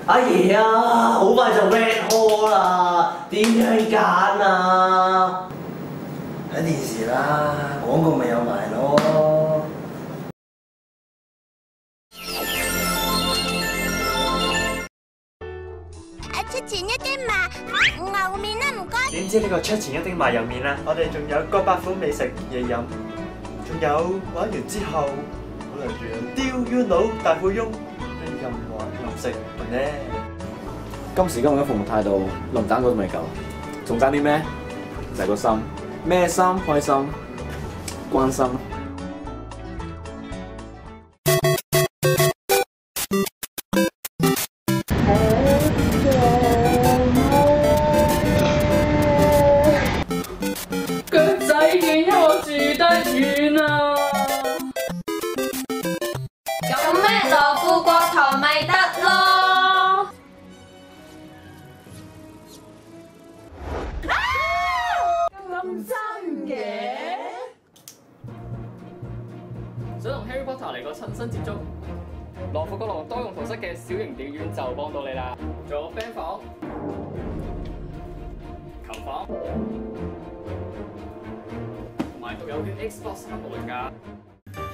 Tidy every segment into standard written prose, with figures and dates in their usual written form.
阿爺啊，好快就 Red Hall 啦，點樣揀啊？睇電視啦，廣告咪有埋咯。出前一丁賣牛麵啦，唔該。點知呢個出前一丁賣油麵啦？我哋仲有各百款美食嘢飲，仲有玩完之後，可能仲有釣魚佬大富翁，任玩任食咧。今時今日嘅服務態度，林蛋嗰度未夠，仲爭啲咩？就係個心，咩心？開心、關心。腳仔遠，因為我住得遠啊。咁咩羅富國堂咪得咯？咁真嘅？想同 Harry Potter 嚟個親身接觸，羅富國廊多用途室嘅小型電影院就幫到你啦。仲有 band 房、球房，同埋獨有嘅 Xbox 360㗎。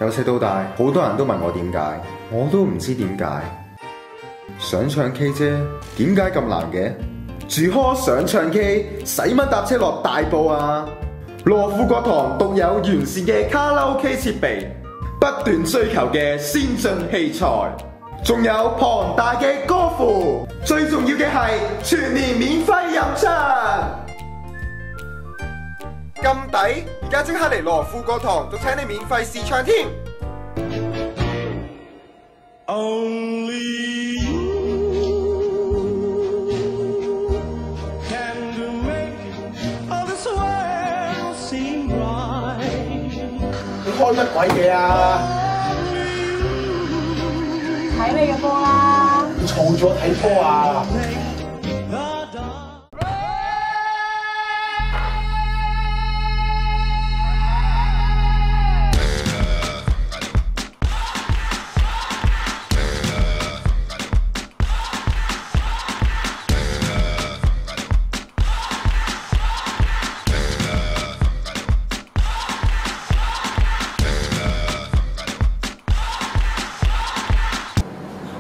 由細到大，好多人都問我點解，我都唔知點解。想唱 K 啫，點解咁難嘅？住 hall 想唱 K，使乜搭車落大埔啊？羅富國堂獨有完善嘅卡拉 OK 設備，不斷追求嘅先進器材，仲有龐大嘅歌庫，最重要嘅係全年免費入場。咁抵，而家即刻嚟羅富國堂，仲請你免費試唱添。你開乜鬼嘢啊？睇你嘅波啦！你嘈咗睇波啊！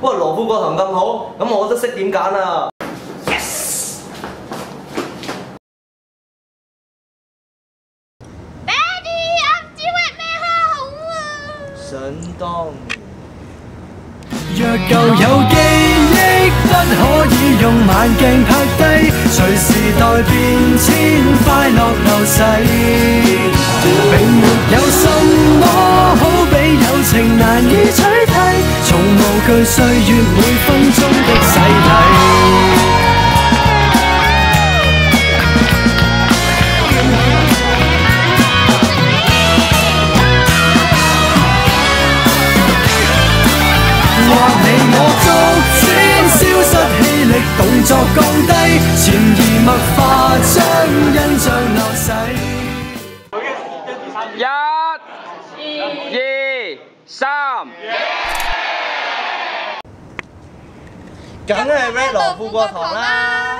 喂，羅富國堂咁好，咁我都識點揀啊 ！Yes！ Daddy，我唔知揾咩蝦好啊！想當若舊有記憶，不可以用慢鏡拍低，隨時代變遷，快樂流逝。並沒有什麼好比友情難以取替，從無懼歲月每分鐘的洗禮。動作降低，潛移默化將印象流逝。1、2、3，梗係 Red 羅富國堂啦！